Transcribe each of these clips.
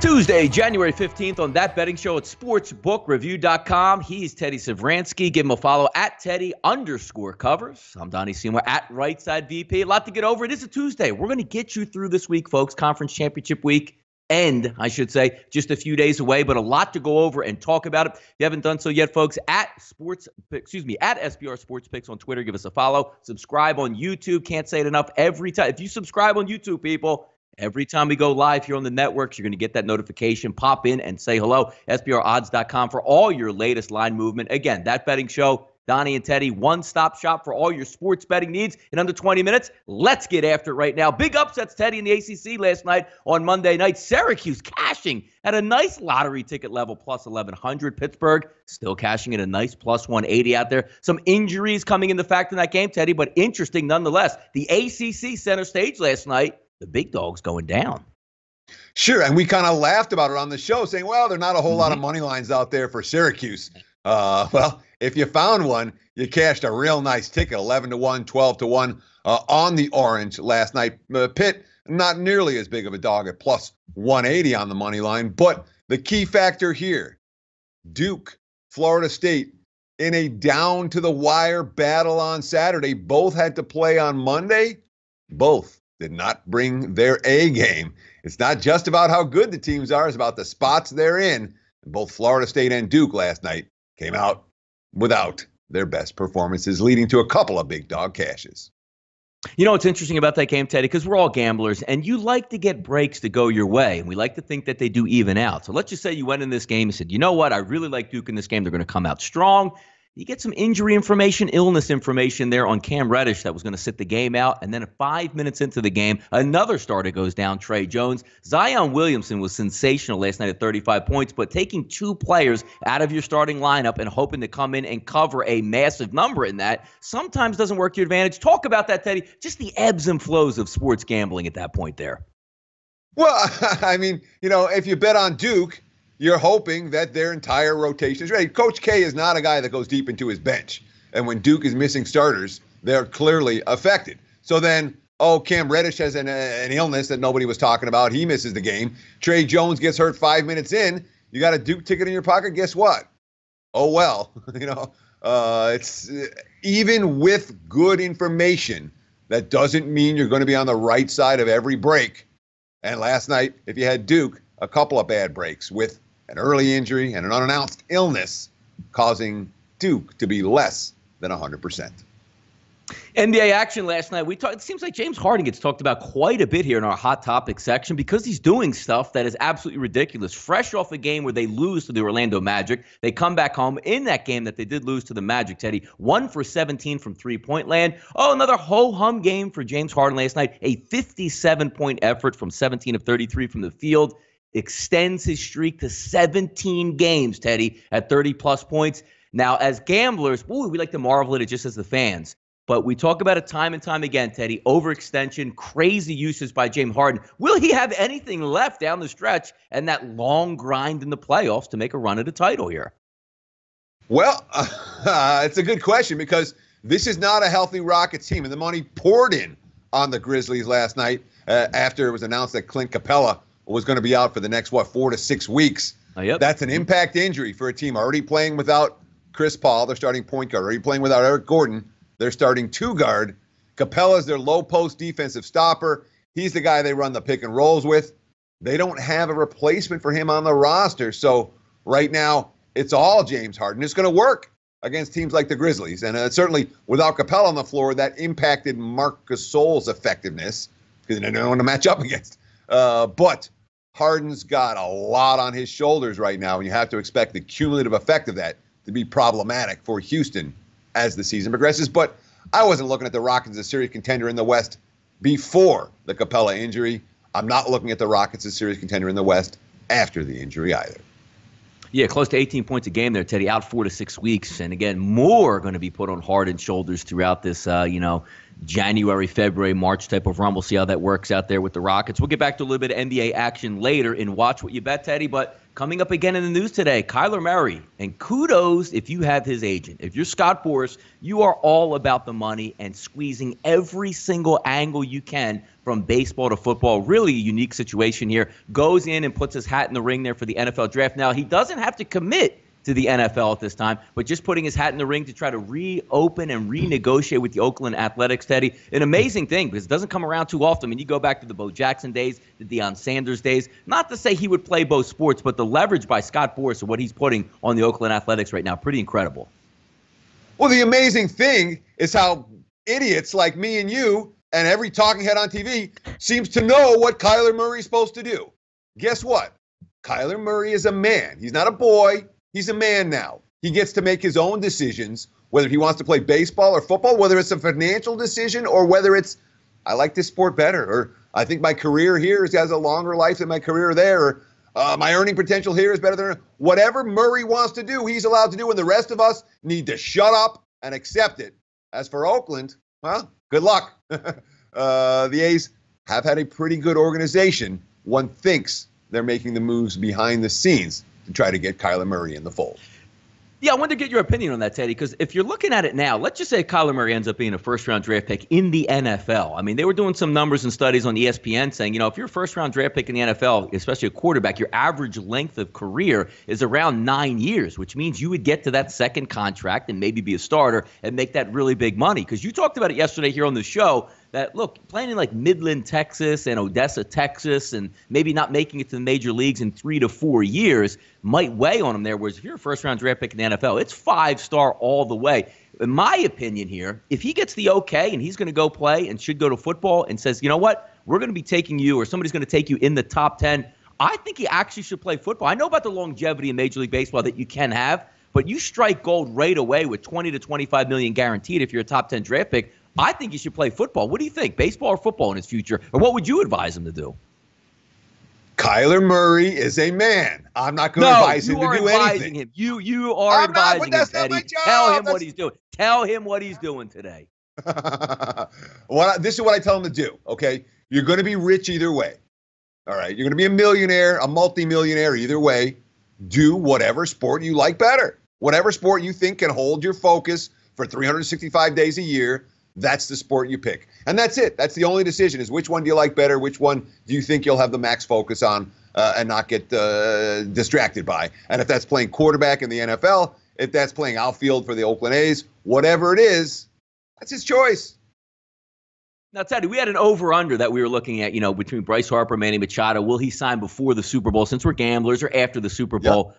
Tuesday, January 15th on That Betting Show at sportsbookreview.com. He's Teddy Savransky. Give him a follow at Teddy_covers. I'm Donnie Seymour at Rightside VP. A lot to get over. It is a Tuesday. We're going to get you through this week, folks. Conference Championship week. And I should say, just a few days away, but a lot to go over and talk about it. If you haven't done so yet, folks, at SBR Sports Picks on Twitter, give us a follow. Subscribe on YouTube. Can't say it enough. Every time, if you subscribe on YouTube, people, every time we go live here on the networks, you're going to get that notification. Pop in and say hello. SBRodds.com for all your latest line movement. Again, That Betting Show, Donnie and Teddy, one-stop shop for all your sports betting needs in under 20 minutes. Let's get after it right now. Big upsets, Teddy, in the ACC last night on Monday night. Syracuse cashing at a nice lottery ticket level, plus 1,100. Pittsburgh still cashing at a nice plus 180 out there. Some injuries coming into fact in that game, Teddy, but interesting nonetheless. The ACC center stage last night, the big dogs going down. Sure, and we kind of laughed about it on the show, saying, well, there are not a whole lot of money lines out there for Syracuse. Well, if you found one, you cashed a real nice ticket, 11-1, 12-1 on the Orange last night. Pitt, not nearly as big of a dog at plus 180 on the money line. But the key factor here, Duke, Florida State, in a down-to-the-wire battle on Saturday, both had to play on Monday. Both did not bring their A game. It's not just about how good the teams are, it's about the spots they're in. Both Florida State and Duke last night came out without their best performances, leading to a couple of big dog cashes. You know what's interesting about that game, Teddy, because we're all gamblers, and you like to get breaks to go your way, and we like to think that they do even out. So let's just say you went in this game and said, you know what, I really like Duke in this game. They're going to come out strong. You get some injury information, illness information there on Cam Reddish that was going to sit the game out. And then 5 minutes into the game, another starter goes down, Trey Jones. Zion Williamson was sensational last night at 35 points, but taking two players out of your starting lineup and hoping to come in and cover a massive number in that sometimes doesn't work to your advantage. Talk about that, Teddy. Just the ebbs and flows of sports gambling at that point there. Well, I mean, if you bet on Duke, you're hoping that their entire rotation is ready. Coach K is not a guy that goes deep into his bench. And when Duke is missing starters, they're clearly affected. So then, Cam Reddish has an illness that nobody was talking about. He misses the game. Trey Jones gets hurt 5 minutes in. You got a Duke ticket in your pocket. Guess what? Oh, well, it's even with good information, that doesn't mean you're going to be on the right side of every break. And last night, if you had Duke, a couple of bad breaks with an early injury and an unannounced illness causing Duke to be less than 100%. NBA action last night. It seems like James Harden gets talked about quite a bit here in our Hot Topic section because he's doing stuff that is absolutely ridiculous. Fresh off a game where they lose to the Orlando Magic, they come back home in that game that they did lose to the Magic, Teddy. 1 for 17 from three-point land. Another ho-hum game for James Harden last night. A 57-point effort from 17 of 33 from the field. Extends his streak to 17 games, Teddy, at 30-plus points. Now, as gamblers, we like to marvel at it just as the fans. But we talk about it time and time again, Teddy. Overextension, crazy uses by James Harden. Will he have anything left down the stretch and that long grind in the playoffs to make a run at a title here? Well, it's a good question because this is not a healthy Rockets team. And the money poured in on the Grizzlies last night after it was announced that Clint Capella was going to be out for the next, 4 to 6 weeks. Yep. That's an impact injury for a team already playing without Chris Paul, their starting point guard, already playing without Eric Gordon, their starting two guard. Capella's their low post defensive stopper. He's the guy they run the pick and rolls with. They don't have a replacement for him on the roster. So right now, it's all James Harden. It's going to work against teams like the Grizzlies. And certainly without Capella on the floor, that impacted Marc Gasol's effectiveness because they didn't know one to match up against. But Harden's got a lot on his shoulders right now, and you have to expect the cumulative effect of that to be problematic for Houston as the season progresses. But I wasn't looking at the Rockets as a serious contender in the West before the Capella injury. I'm not looking at the Rockets as a serious contender in the West after the injury either. Yeah, close to 18 points a game there, Teddy, out 4 to 6 weeks. And again, more going to be put on Harden's shoulders throughout this, January, February, March type of run. We'll see how that works out there with the Rockets. We'll get back to a little bit of NBA action later in Watch What You Bet, Teddy. But coming up again in the news today, Kyler Murray. And kudos if you have his agent. If you're Scott Boras, you are all about the money and squeezing every single angle you can from baseball to football. Really a unique situation here. Goes in and puts his hat in the ring there for the NFL draft. Now, he doesn't have to commit to the NFL at this time, but just putting his hat in the ring to try to reopen and renegotiate with the Oakland Athletics, Teddy. An amazing thing because it doesn't come around too often. I mean, you go back to the Bo Jackson days, the Deion Sanders days. Not to say he would play both sports, but the leverage by Scott Boras and what he's putting on the Oakland Athletics right now, pretty incredible. Well, the amazing thing is how idiots like me and you and every talking head on TV seems to know what Kyler Murray's supposed to do. Guess what? Kyler Murray is a man. He's not a boy. He's a man now. He gets to make his own decisions, whether he wants to play baseball or football, whether it's a financial decision or whether it's, I like this sport better, or I think my career here has a longer life than my career there, or my earning potential here is better than whatever Murray wants to do, he's allowed to do, and the rest of us need to shut up and accept it. As for Oakland, well, good luck. The A's have had a pretty good organization. One thinks they're making the moves behind the scenes to try to get Kyler Murray in the fold. Yeah, I wanted to get your opinion on that, Teddy, because if you're looking at it now, let's just say Kyler Murray ends up being a first-round draft pick in the NFL. I mean, they were doing some numbers and studies on ESPN saying, if you're a first-round draft pick in the NFL, especially a quarterback, your average length of career is around 9 years, which means you would get to that second contract and maybe be a starter and make that really big money. Because you talked about it yesterday here on the show, that, look, playing in like Midland, Texas and Odessa, Texas, and maybe not making it to the major leagues in 3 to 4 years might weigh on him there. Whereas if you're a first-round draft pick in the NFL, it's 5-star all the way. In my opinion here, if he gets the okay and he's going to go play and should go to football and says, you know what, we're going to be taking you or somebody's going to take you in the top 10, I think he actually should play football. I know about the longevity in Major League Baseball that you can have, but you strike gold right away with $20 to $25 million guaranteed if you're a top 10 draft pick. I think he should play football. What do you think? Baseball or football in his future? Or what would you advise him to do? Kyler Murray is a man. I'm not going to advise him to do anything. Him. You are advising him, Teddy. Tell him what he's doing. Tell him what he's doing today. This is what I tell him to do, okay? You're going to be rich either way. All right? You're going to be a millionaire, a multimillionaire either way. Do whatever sport you like better. Whatever sport you think can hold your focus for 365 days a year, that's the sport you pick. And that's it. That's the only decision is which one do you like better, which one do you think you'll have the max focus on and not get distracted by. And if that's playing quarterback in the NFL, if that's playing outfield for the Oakland A's, whatever it is, that's his choice. Now, Teddy, we had an over-under that we were looking at, between Bryce Harper and Manny Machado. Will he sign before the Super Bowl since we're gamblers or after the Super Bowl? Yep.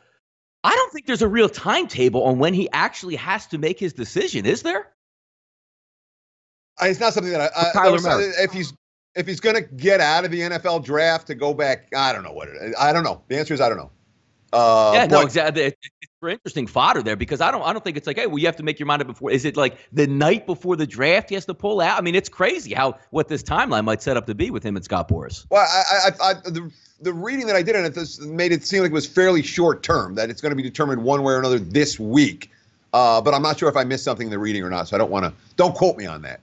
I don't think there's a real timetable on when he actually has to make his decision, is there? It's not something that if he's going to get out of the NFL draft to go back, I don't know what it is. I don't know. The answer is I don't know. No, exactly. It's for interesting fodder there because I don't think it's like, hey, well, you have to make your mind up before. Is it like the night before the draft he has to pull out? I mean, it's crazy what this timeline might set up to be with him and Scott Boras. Well, the reading that I did on it made it seem like it was fairly short term, that it's going to be determined one way or another this week. But I'm not sure if I missed something in the reading or not, so don't quote me on that.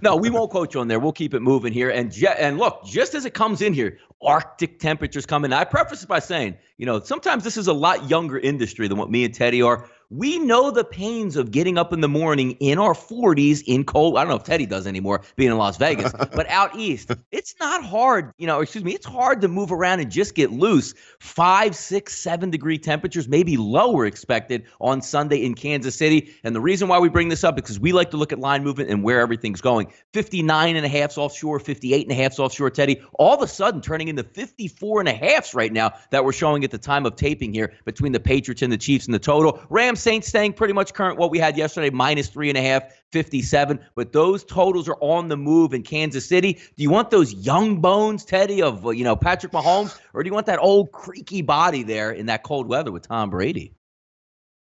No, we won't quote you on there. We'll keep it moving here. And look, just as it comes in here, Arctic temperatures coming. I preface it by saying, sometimes this is a lot younger industry than what me and Teddy are. We know the pains of getting up in the morning in our 40s in cold. I don't know if Teddy does anymore being in Las Vegas, but out east, it's not hard. It's hard to move around and just get loose. 5, 6, 7 degree temperatures, maybe lower expected on Sunday in Kansas City. And the reason why we bring this up is because we like to look at line movement and where everything's going. 59.5 offshore, 58.5 offshore, Teddy. All of a sudden turning into 54.5 right now that we're showing at the time of taping here between the Patriots and the Chiefs in the total. Rams Saints staying pretty much current what we had yesterday, -3.5, 57. But those totals are on the move in Kansas City. Do you want those young bones, Teddy, of Patrick Mahomes, or do you want that old creaky body there in that cold weather with Tom Brady?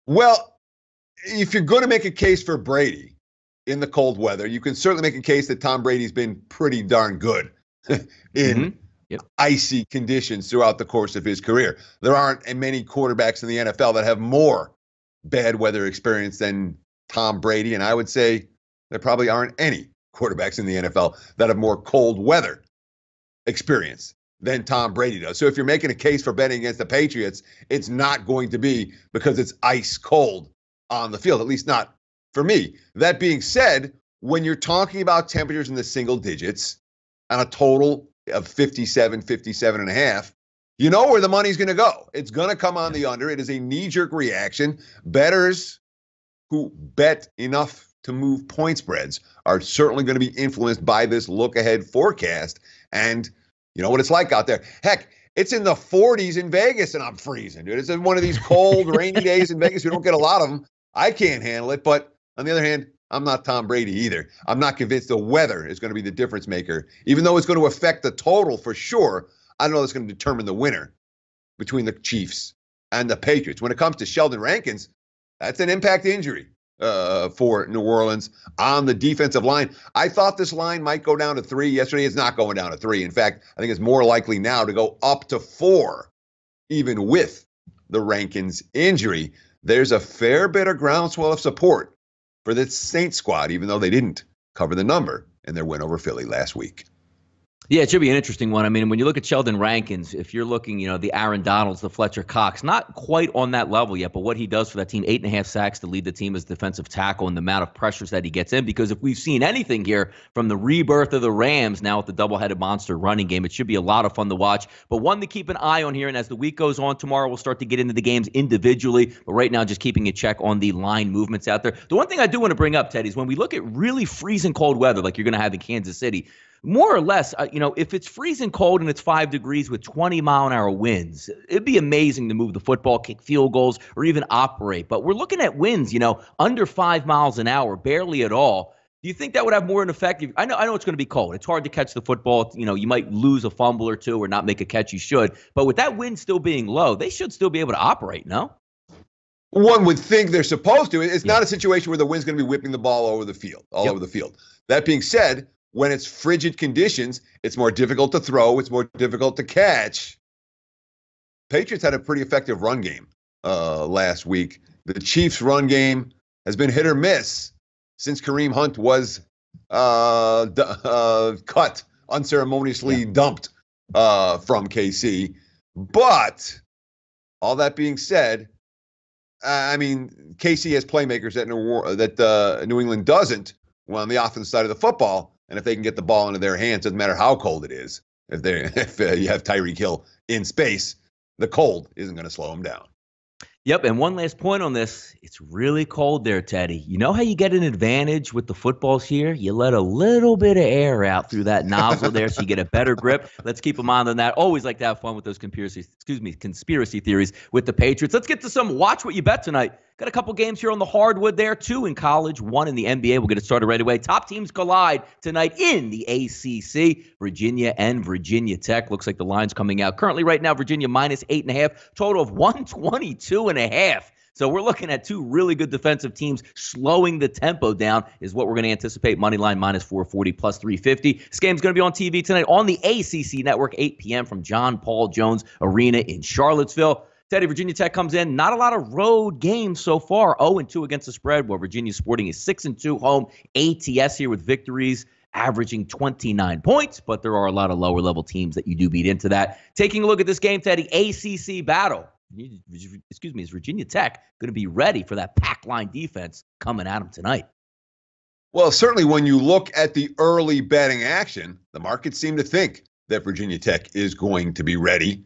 Well, if you're going to make a case for Brady in the cold weather, you can certainly make a case that Tom Brady's been pretty darn good in icy conditions throughout the course of his career. There aren't many quarterbacks in the NFL that have more bad weather experience than Tom Brady, and I would say there probably aren't any quarterbacks in the NFL that have more cold weather experience than Tom Brady does. So if you're making a case for betting against the Patriots, it's not going to be because it's ice cold on the field, at least not for me. That being said, when you're talking about temperatures in the single digits and a total of 57 and a half, you know where the money's going to go. It's going to come on the under. It is a knee-jerk reaction. Bettors who bet enough to move point spreads are certainly going to be influenced by this look-ahead forecast. And you know what it's like out there. Heck, it's in the 40s in Vegas, and I'm freezing, dude. It's in one of these cold, rainy days in Vegas. We don't get a lot of them. I can't handle it. But on the other hand, I'm not Tom Brady either. I'm not convinced the weather is going to be the difference maker. Even though it's going to affect the total for sure, I don't know it's going to determine the winner between the Chiefs and the Patriots. When it comes to Sheldon Rankins, that's an impact injury for New Orleans on the defensive line. I thought this line might go down to 3 yesterday. It's not going down to 3. In fact, I think it's more likely now to go up to 4, even with the Rankins injury. There's a fair bit of groundswell of support for the Saints squad, even though they didn't cover the number in their win over Philly last week. Yeah, it should be an interesting one. I mean, when you look at Sheldon Rankins, if you're looking, the Aaron Donalds, the Fletcher Cox, not quite on that level yet, but what he does for that team, 8.5 sacks to lead the team as defensive tackle and the amount of pressures that he gets in. Because if we've seen anything here from the rebirth of the Rams now with the double-headed monster running game, it should be a lot of fun to watch. But one to keep an eye on here, and as the week goes on, tomorrow we'll start to get into the games individually. But right now, just keeping a check on the line movements out there. The one thing I do want to bring up, Teddy, is when we look at really freezing cold weather like you're going to have in Kansas City, more or less, if it's freezing cold and it's 5 degrees with 20-mile-an-hour winds, it'd be amazing to move the football, kick field goals, or even operate. But we're looking at winds, under 5 miles an hour, barely at all. Do you think that would have more an effect? I know it's going to be cold. It's hard to catch the football. You might lose a fumble or two or not make a catch you should. But with that wind still being low, they should still be able to operate, no? One would think they're supposed to. It's not a situation where the wind's going to be whipping the ball over the field, over the field. That being said, when it's frigid conditions, it's more difficult to throw. It's more difficult to catch. Patriots had a pretty effective run game last week. The Chiefs' run game has been hit or miss since Kareem Hunt was cut, unceremoniously dumped from KC. But all that being said, KC has playmakers that New England doesn't. Well, on the offensive side of the football, and if they can get the ball into their hands, doesn't matter how cold it is. If you have Tyreek Hill in space, the cold isn't going to slow him down. Yep, and one last point on this. It's really cold there, Teddy. You know how you get an advantage with the footballs here? You let a little bit of air out through that nozzle there so you get a better grip. Let's keep a mind on that. Always like to have fun with those conspiracy theories with the Patriots. Let's get to some Watch What You Bet tonight. Got a couple games here on the hardwood there, 2 in college, 1 in the NBA. We'll get it started right away. Top teams collide tonight in the ACC. Virginia and Virginia Tech. Looks like the line's coming out. Currently right now, Virginia minus 8.5. Total of 122.5. So we're looking at 2 really good defensive teams slowing the tempo down is what we're going to anticipate. Money line minus 440 plus 350. This game's going to be on TV tonight on the ACC Network, 8 p.m. from John Paul Jones Arena in Charlottesville. Teddy, Virginia Tech comes in. Not a lot of road games so far. 0-2 against the spread, while Virginia Sporting is 6-2 home. ATS here with victories averaging 29 points, but there are a lot of lower-level teams that you do beat into that. Taking a look at this game, Teddy, ACC battle. Is Virginia Tech going to be ready for that pack line defense coming at them tonight? Well, certainly when you look at the early betting action, the markets seem to think that Virginia Tech is going to be ready.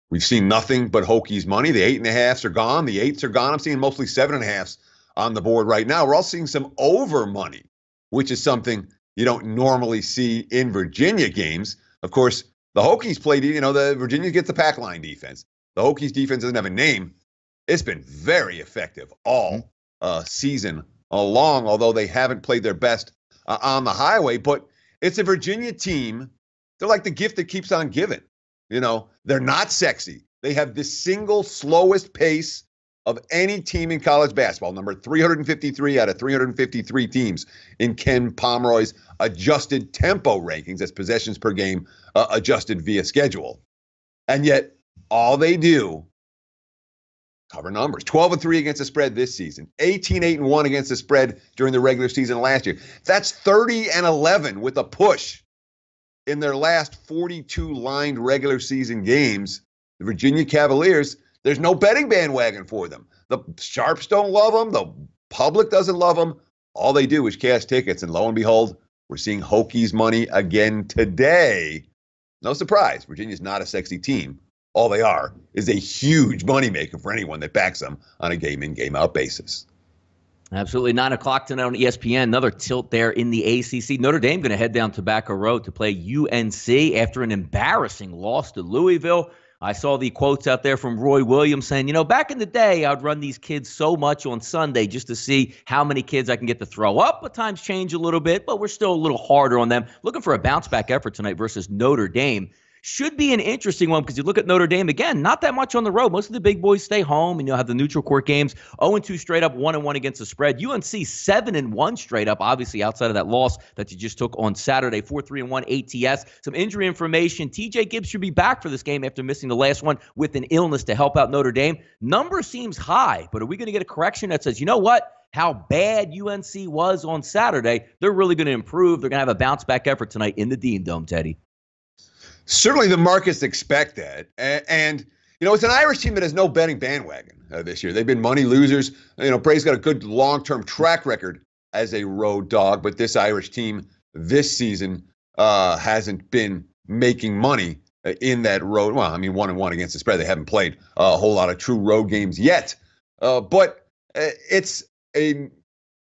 We've seen nothing but Hokies money. The 8.5s are gone. The 8s are gone. I'm seeing mostly 7.5s on the board right now. We're all seeing some over money, which is something you don't normally see in Virginia games. Of course, the Hokies played, the Virginia gets the pack line defense. The Hokies defense doesn't have a name. It's been very effective all season long, although they haven't played their best on the highway. But it's a Virginia team. They're like the gift that keeps on giving. They're not sexy. They have the single slowest pace of any team in college basketball, number 353 out of 353 teams in Ken Pomeroy's adjusted tempo rankings, that's possessions per game adjusted via schedule. And yet all they do cover numbers. 12-3 against the spread this season. 18-8-1 against the spread during the regular season last year. That's 30-11 with a push in their last 42 lined regular season games. The Virginia Cavaliers, there's no betting bandwagon for them. The sharps don't love them. The public doesn't love them. All they do is cash tickets, and lo and behold, we're seeing Hokies money again today. No surprise, Virginia's not a sexy team. All they are is a huge moneymaker for anyone that backs them on a game-in, game-out basis. Absolutely. 9 o'clock tonight on ESPN. Another tilt there in the ACC. Notre Dame going to head down Tobacco Road to play UNC after an embarrassing loss to Louisville. I saw the quotes out there from Roy Williams saying, back in the day, I'd run these kids so much on Sunday just to see how many kids I can get to throw up. But times change a little bit, but we're still a little harder on them. Looking for a bounce-back effort tonight versus Notre Dame. Should be an interesting one because you look at Notre Dame, again, not that much on the road. Most of the big boys stay home, and you'll have the neutral court games. 0-2 straight up, 1-1 against the spread. UNC 7-1 straight up, obviously outside of that loss that you just took on Saturday. 4-3-1 ATS. Some injury information. TJ Gibbs should be back for this game after missing the last one with an illness to help out Notre Dame. Number seems high, but are we going to get a correction that says, you know what? How bad UNC was on Saturday, they're really going to improve. They're going to have a bounce-back effort tonight in the Dean Dome, Teddy. Certainly the markets expect that. And it's an Irish team that has no betting bandwagon this year. They've been money losers. Bray's got a good long-term track record as a road dog, but this Irish team this season hasn't been making money in that road. Well, 1-1 against the spread. They haven't played a whole lot of true road games yet. But it's a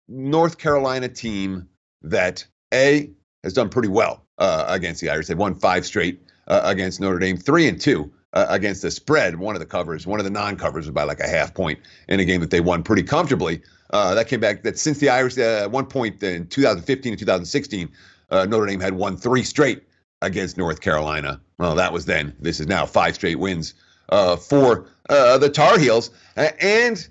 North Carolina team that, has done pretty well against the Irish. They've won 5 straight against Notre Dame, 3-2 against the spread. One of the non-covers was by like a half point in a game that they won pretty comfortably. That came back that since the Irish, at one point in 2015 and 2016, Notre Dame had won 3 straight against North Carolina. Well, that was then. This is now 5 straight wins for the Tar Heels. And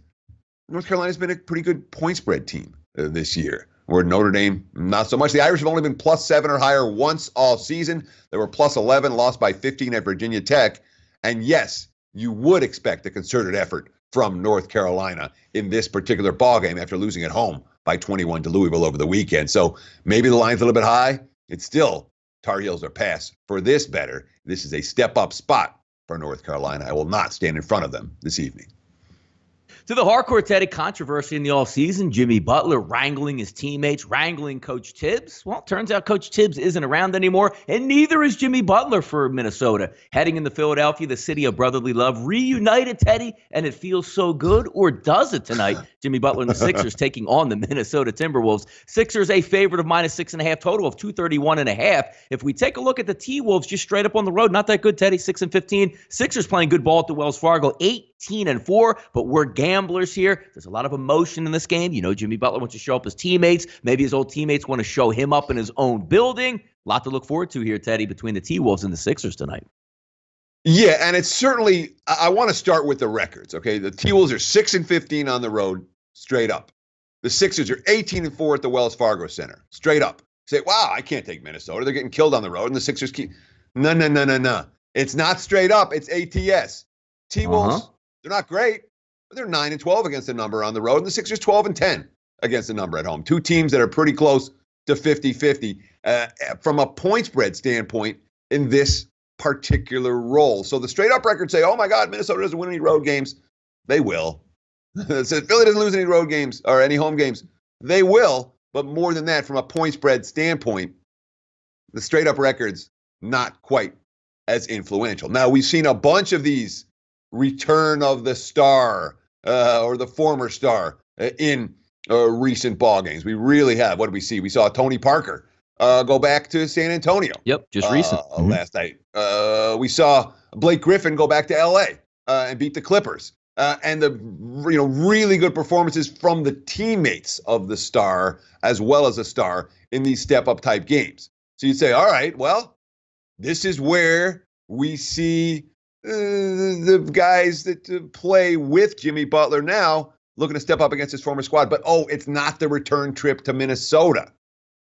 North Carolina's been a pretty good point spread team this year, where Notre Dame, not so much. The Irish have only been +7 or higher once all season. They were +11, lost by 15 at Virginia Tech. And yes, you would expect a concerted effort from North Carolina in this particular ballgame after losing at home by 21 to Louisville over the weekend. So maybe the line's a little bit high. It's still Tar Heels are pass for this better. This is a step-up spot for North Carolina. I will not stand in front of them this evening. To the hardcore Teddy controversy in the offseason, Jimmy Butler wrangling his teammates, wrangling Coach Tibbs. Well, turns out Coach Tibbs isn't around anymore, and neither is Jimmy Butler for Minnesota. Heading into Philadelphia, the city of brotherly love, reunited, Teddy, and it feels so good, or does it tonight? Jimmy Butler and the Sixers taking on the Minnesota Timberwolves. Sixers a favorite of -6.5, total of 231.5. If we take a look at the T-Wolves, just straight up on the road, not that good, Teddy, 6-15. Sixers playing good ball at the Wells Fargo, 18-4, but we're gamblers here. There's a lot of emotion in this game. Jimmy Butler wants to show up his teammates. Maybe his old teammates want to show him up in his own building. A lot to look forward to here, Teddy, between the T-Wolves and the Sixers tonight. Yeah, and it's certainly, I want to start with the records, okay? The T-Wolves are 6-15 on the road, straight up. The Sixers are 18-4 at the Wells Fargo Center, straight up. Say, wow, I can't take Minnesota. They're getting killed on the road, and the Sixers keep. No. It's not straight up. It's ATS. T-Wolves, They're not great, but they're 9-12 against the number on the road, and the Sixers 12-10 against the number at home. 2 teams that are pretty close to 50-50 from a point spread standpoint in this particular role. So the straight up records say, oh my God, Minnesota doesn't win any road games. They will. It says Philly doesn't lose any road games or any home games. They will. But more than that, from a point spread standpoint, the straight up records, not quite as influential. Now, we've seen a bunch of these return of the star or the former star in recent ball games. We really have. What did we see? We saw Tony Parker go back to San Antonio. Yep, just recent. Last night. We saw Blake Griffin go back to L.A. And beat the Clippers. And the really good performances from the teammates of the star as well as a star in these step-up type games. So you'd say, all right, well, this is where we see the guys that play with Jimmy Butler now looking to step up against his former squad. But, it's not the return trip to Minnesota.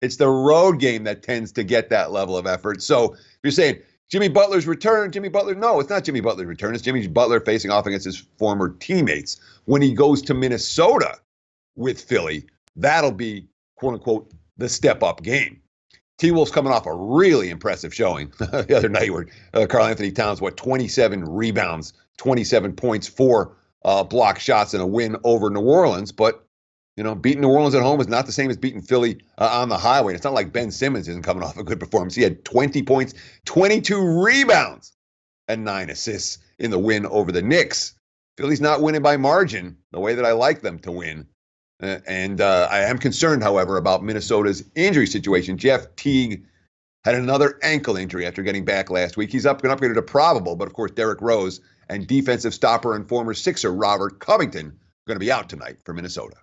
It's the road game that tends to get that level of effort. So if you're saying, Jimmy Butler's return. No, it's not Jimmy Butler's return. It's Jimmy Butler facing off against his former teammates. When he goes to Minnesota with Philly, that'll be, quote unquote, the step-up game. T-Wolves coming off a really impressive showing the other night where Karl Anthony Towns, 27 rebounds, 27 points, 4 block shots, and a win over New Orleans. But, beating New Orleans at home is not the same as beating Philly on the highway. It's not like Ben Simmons isn't coming off a good performance. He had 20 points, 22 rebounds, and 9 assists in the win over the Knicks. Philly's not winning by margin the way that I like them to win. And I am concerned, however, about Minnesota's injury situation. Jeff Teague had another ankle injury after getting back last week. He's been upgraded to probable, but of course, Derrick Rose and defensive stopper and former Sixer Robert Covington are going to be out tonight for Minnesota.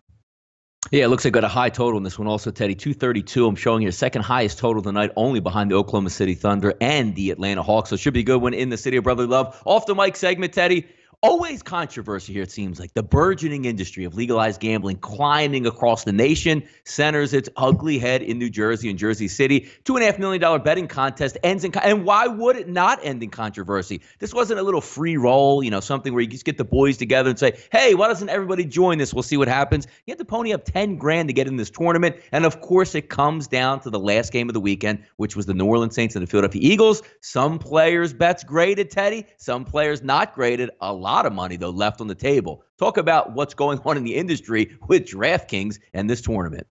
Yeah, it looks like got a high total in this one also, Teddy. 232. I'm showing you second highest total tonight, only behind the Oklahoma City Thunder and the Atlanta Hawks. So it should be a good one in the city of brotherly love. Off the mic segment, Teddy. Always controversy here, it seems like. The burgeoning industry of legalized gambling climbing across the nation centers its ugly head in New Jersey and Jersey City. $2.5 million betting contest ends in and why would it not end in controversy? This wasn't a little free roll, something where you just get the boys together and say, hey, why doesn't everybody join this? We'll see what happens. You have to pony up $10,000 to get in this tournament. And of course, it comes down to the last game of the weekend, which was the New Orleans Saints and the Philadelphia Eagles. Some players' bets graded, Teddy. Some players not graded. A lot of money, though, left on the table. Talk about what's going on in the industry with DraftKings and this tournament.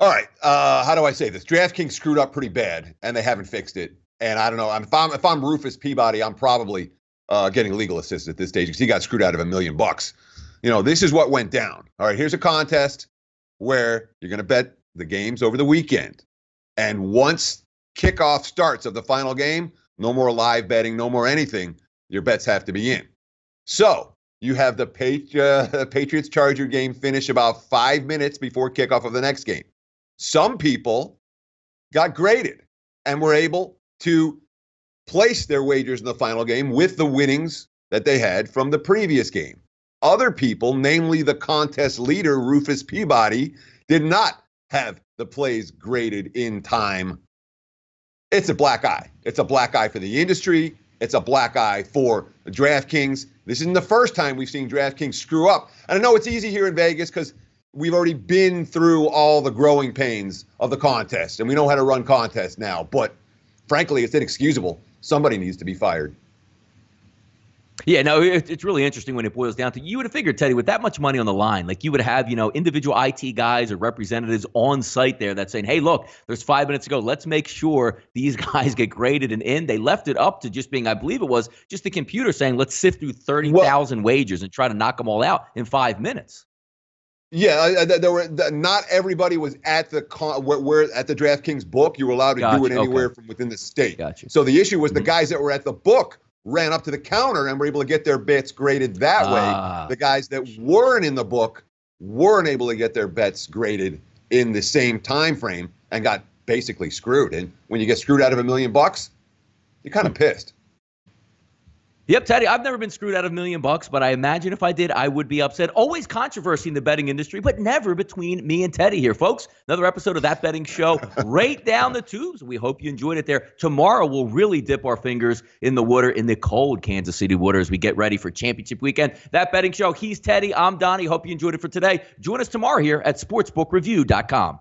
All right. How do I say this? DraftKings screwed up pretty bad, and they haven't fixed it. And I don't know. If I'm Rufus Peabody, I'm probably getting legal assistance at this stage because he got screwed out of $1 million. This is what went down. All right. Here's a contest where you're going to bet the games over the weekend. And once kickoff starts of the final game, no more live betting, no more anything. Your bets have to be in. So you have the Patriots-Charger game finish about 5 minutes before kickoff of the next game. Some people got graded and were able to place their wagers in the final game with the winnings that they had from the previous game. Other people, namely the contest leader, Rufus Peabody, did not have the plays graded in time. It's a black eye. It's a black eye for the industry. It's a black eye for DraftKings. This isn't the first time we've seen DraftKings screw up. And I know it's easy here in Vegas because we've already been through all the growing pains of the contest, and we know how to run contests now. But frankly, it's inexcusable. Somebody needs to be fired. Yeah, no, it's really interesting when it boils down to, you would have figured, Teddy, with that much money on the line, like you would have, individual IT guys or representatives on site there that's saying, hey, look, there's 5 minutes to go. Let's make sure these guys get graded and in. They left it up to just being, I believe it was just the computer saying, let's sift through 30,000 wagers and try to knock them all out in 5 minutes. Yeah, not everybody was at the at the DraftKings book. You were allowed to do it anywhere from within the state. Gotcha. So the issue was the guys that were at the book ran up to the counter and were able to get their bets graded that way. The guys that weren't in the book weren't able to get their bets graded in the same time frame and got basically screwed. And when you get screwed out of $1 million, you're kind of pissed. Yep, Teddy, I've never been screwed out of $1 million, but I imagine if I did, I would be upset. Always controversy in the betting industry, but never between me and Teddy here, folks. Another episode of That Betting Show right down the tubes. We hope you enjoyed it there. Tomorrow, we'll really dip our fingers in the water, in the cold Kansas City water as we get ready for championship weekend. That Betting Show, he's Teddy, I'm Donnie. Hope you enjoyed it for today. Join us tomorrow here at sportsbookreview.com.